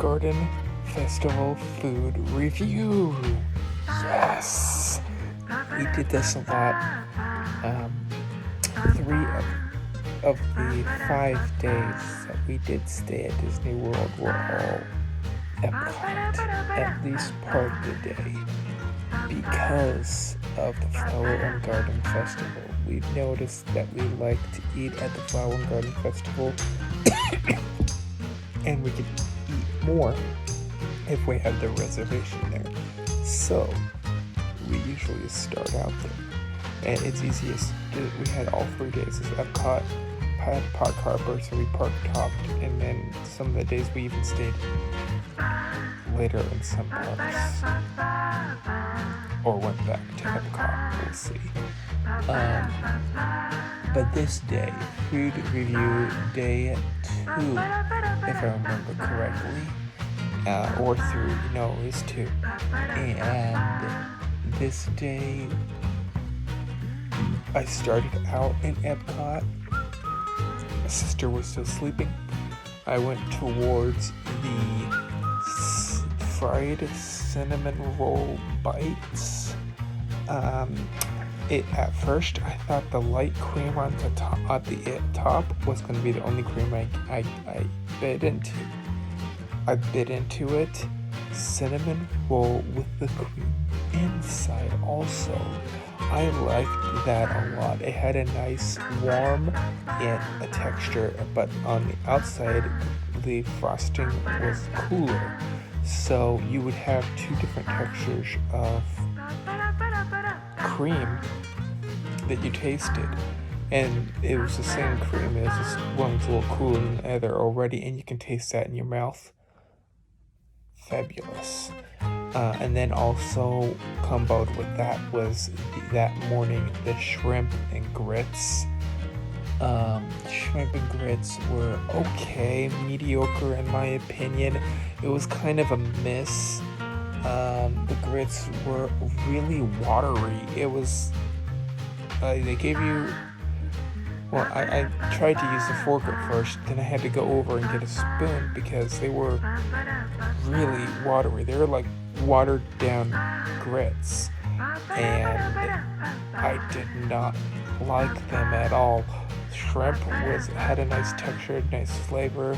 Garden Festival food review. Yes! We did this a lot. 3 of the 5 days that we did stay at Disney World were all Epcot, at least part of the day, because of the Flower and Garden Festival. We've noticed that we like to eat at the Flower and Garden Festival, and we can eat more if we have the reservation there. So we usually start out there, and it's easiest. We had all 3 days as Epcot, had Park Harbor, so we park topped, and then some of the days we even stayed later in some parks, or went back to Epcot. We'll see. But this day, food review day 2, if I remember correctly, or 3, no, it was 2. And this day, I started out in Epcot. My sister was still sleeping. I went towards the fried cinnamon roll bites. At first, I thought the light cream on the top was going to be the only cream I bit into. I bit into it. Cinnamon roll with the cream inside also. I liked that a lot. It had a nice warm and a texture, but on the outside the frosting was cooler. So you would have 2 different textures of cream that you tasted. And it was the same cream, it was just one's a little cooler than the other already, and you can taste that in your mouth. Fabulous. And then also comboed with that was that morning the shrimp and grits. Shrimp and grits were okay, mediocre in my opinion. It was kind of a miss. The grits were really watery. It was, they gave you, well, I tried to use the fork at first, then I had to go over and get a spoon because they were really watery. They were like watered down grits, and I did not like them at all. Shrimp had a nice texture, nice flavor.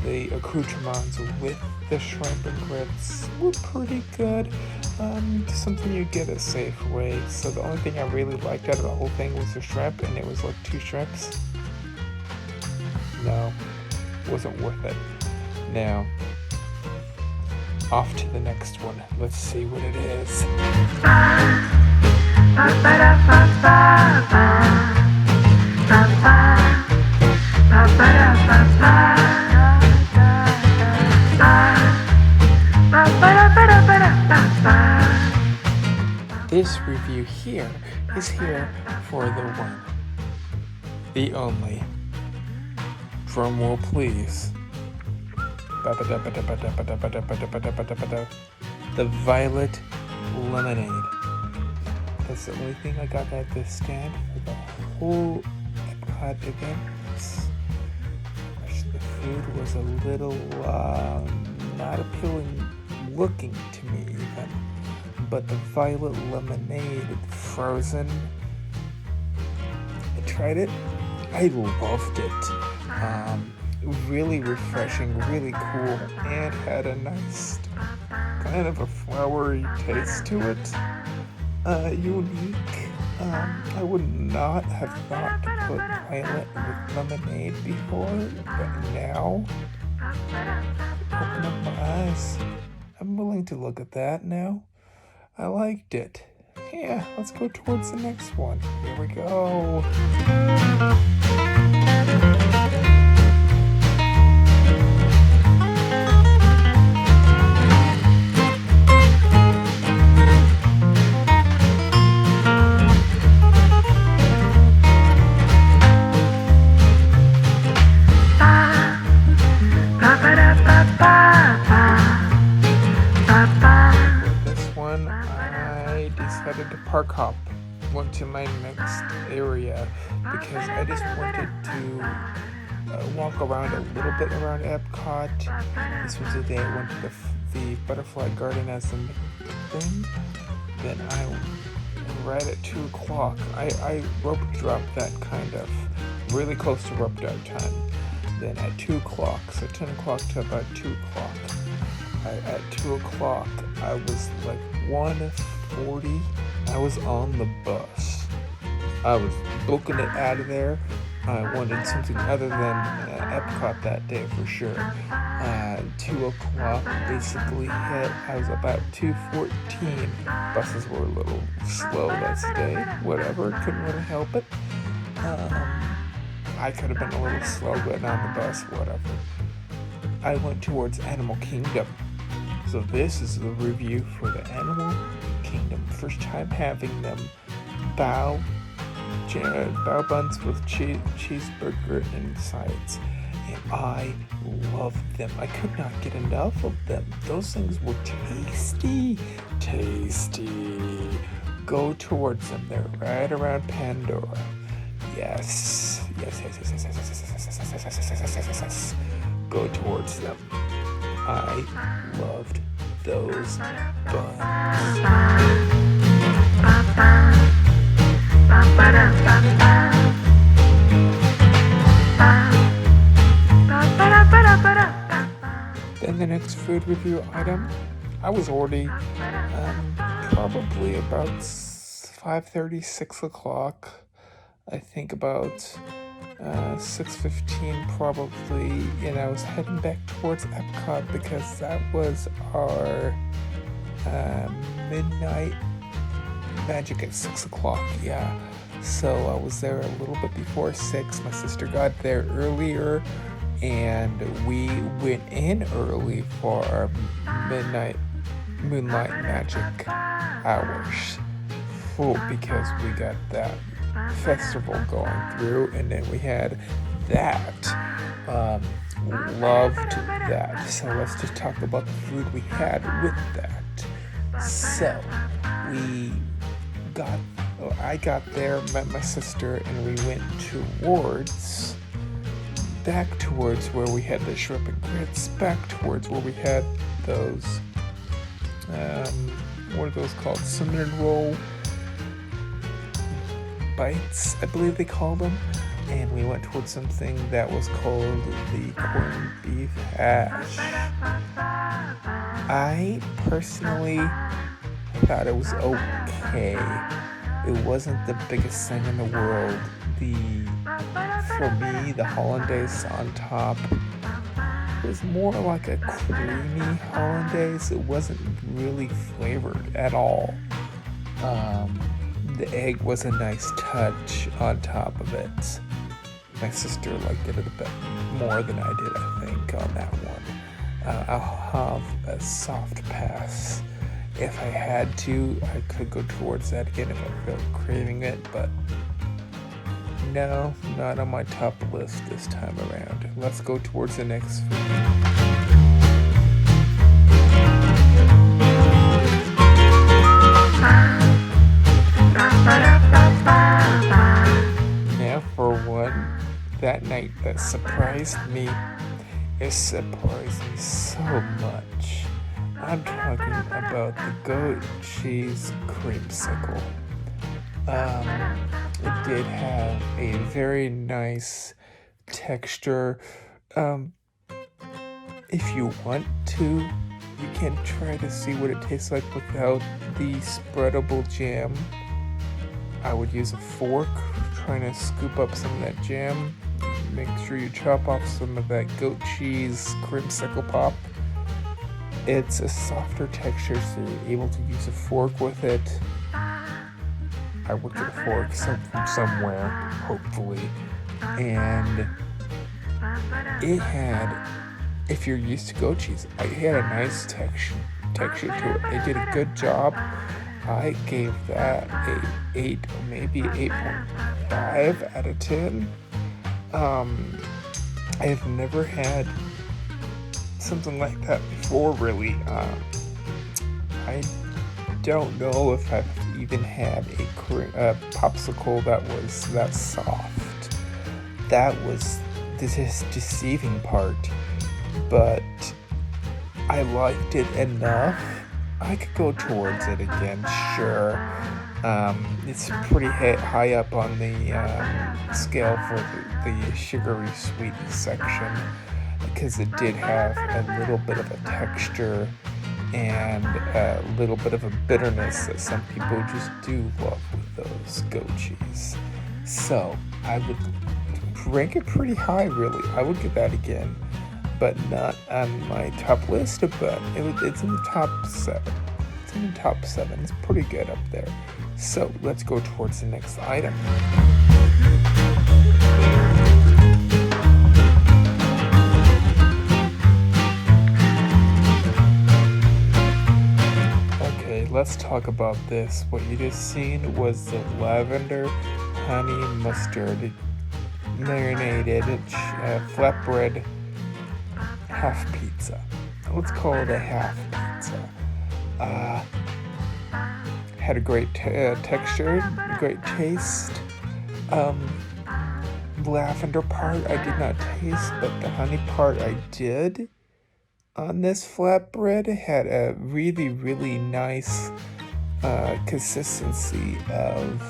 The accoutrements with the shrimp and grits were pretty good. Something you get at Safeway. So the only thing I really liked out of the whole thing was the shrimp, and it was like 2 shrimps. No, wasn't worth it. Now, off to the next one. Let's see what it is. This review here is here for the one, the only, drumroll please, the Violet Lemonade. That's the only thing I got at this stand for the whole Epcot event. The food was a little not appealing looking to me even, but the Violet Lemonade frozen, I tried it. I loved it. Really refreshing, really cool, and had a nice kind of a flowery taste to it. Unique. I would not have thought to put violet with lemonade before, but now, open up my eyes. I'm willing to look at that now. I liked it. Yeah, let's go towards the next one. Here we go. Decided to park hop, went to my next area because I just wanted to walk around a little bit around Epcot. This was the day I went to the Butterfly Garden as a thing. Then right at 2 o'clock, I rope dropped that kind of really close to rope drop time. Then at 2 o'clock, so 10 o'clock to about 2 o'clock, at 2 o'clock, I was like 1:40. I was on the bus. I was booking it out of there. I wanted something other than Epcot that day for sure. 2 o'clock basically hit. I was about 2:14. Buses were a little slow that day. Whatever, couldn't really help it. I could have been a little slow getting on the bus, whatever. I went towards Animal Kingdom. So this is the review for the Animal Kingdom. First time having them bao buns with cheeseburger and sides. And I loved them. I could not get enough of them. Those things were tasty. Go towards them. They're right around Pandora. Yes. Go towards them. I loved those buns. Then the next food review item, I was already probably about 5:30, 6 o'clock. I think about 6:15 probably, and I was heading back towards Epcot because that was our midnight magic at 6 o'clock. Yeah, so I was there a little bit before 6. My sister got there earlier, and we went in early for our midnight moonlight magic hours. Full because we got that festival going through, and then we had that. Loved that. So let's just talk about the food we had with that. So I got there, met my sister, and we went back towards where we had the shrimp and grits, back towards where we had those, what are those called? Cinnamon roll bites, I believe they call them. And we went towards something that was called the corned beef hash. I personally thought it was okay. It wasn't the biggest thing in the world. For me, the hollandaise on top was more like a creamy hollandaise. It wasn't really flavored at all. The egg was a nice touch on top of it. My sister liked it a bit more than I did, I think, on that one. I'll have a soft pass. If I had to, I could go towards that again if I felt craving it, but no, not on my top list this time around. Let's go towards the next food. Now for one, that night that surprised me. It surprised me so much. I'm talking about the goat cheese creamsicle. It did have a very nice texture. If you want to, you can try to see what it tastes like without the spreadable jam. I would use a fork, trying to scoop up some of that jam. Make sure you chop off some of that goat cheese creamsicle pop. It's a softer texture, so you're able to use a fork with it. I would get a fork from somewhere, hopefully. And it had, if you're used to goat cheese, it had a nice texture to it. They did a good job. I gave that a 8, maybe 8.5 out of 10. I've never had something like that before, really. I don't know if I've even had a popsicle that was that soft. That was this deceiving part, but I liked it enough. I could go towards it again, sure. It's pretty high up on the scale for the sugary sweet section, because it did have a little bit of a texture and a little bit of a bitterness that some people just do love with those goat cheese. So I would rank it pretty high, really. I would give that again, but not on my top list, but it's in the top 7. It's in the top 7. It's pretty good up there. So let's go towards the next item. Okay, let's talk about this. What you just seen was the lavender honey mustard marinated flatbread half pizza. Let's call it a half pizza. Had a great texture, great taste. Lavender part I did not taste, but the honey part I did. On this flatbread, it had a really, really nice consistency of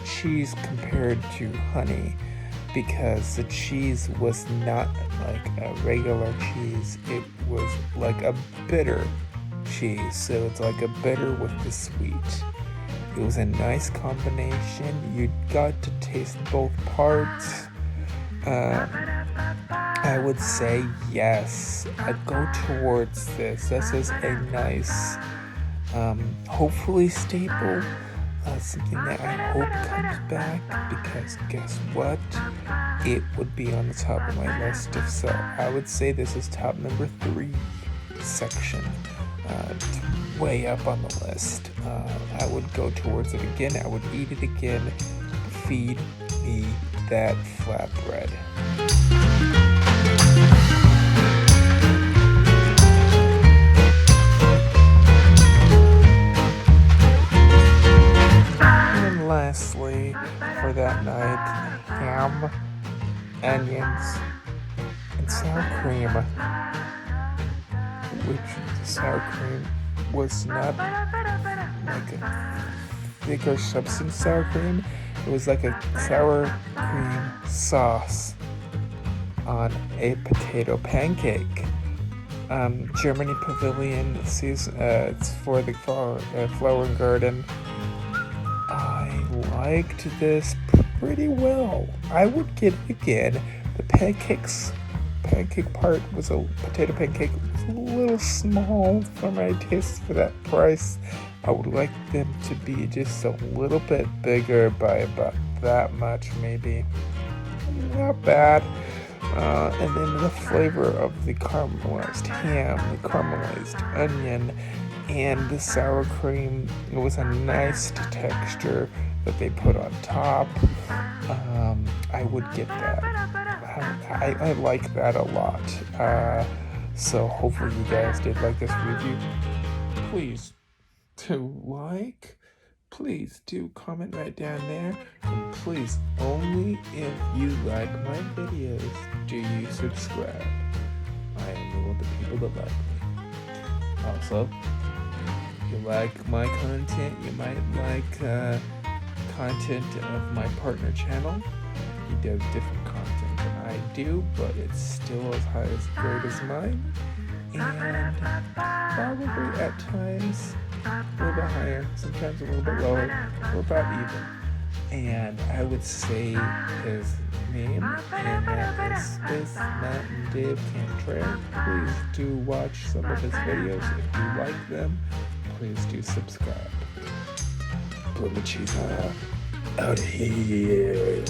cheese compared to honey, because the cheese was not like a regular cheese. It was like a bitter cheese, so it's like a bitter with the sweet. It was a nice combination. You got to taste both parts. I would say yes. I'd go towards this. This is a nice, hopefully staple. Something that I hope comes back, because guess what? It would be on the top of my list if so. I would say this is top number 3 section. Way up on the list. I would go towards it again. I would eat it again. Feed me that flatbread. And lastly, for that night, ham, onions, and sour cream. Which the sour cream was not like a thicker substance sour cream. It was like a sour cream sauce on a potato pancake. Germany Pavilion season. It's for the flower garden. I liked this pretty well. I would get it again. The pancake part was a potato pancake. It was a little small for my taste for that price. I would like them to be just a little bit bigger by about that much, maybe. Not bad. And then the flavor of the caramelized ham, the caramelized onion, and the sour cream. It was a nice texture that they put on top. I would get that. I like that a lot. So hopefully you guys did like this review. Please do like. Please do comment right down there. And please, only if you like my videos do you subscribe. I am one of the people that like me. Also, if you like my content, you might like content of my partner channel. He does different content than I do, but it's still as great as mine. And probably at times a little bit higher, sometimes a little bit lower, or about even. And I would say his name, and that is Space Mountain Dave Cantrell. Please do watch some of his videos. If you like them, please do subscribe. Blow the cheese out of here.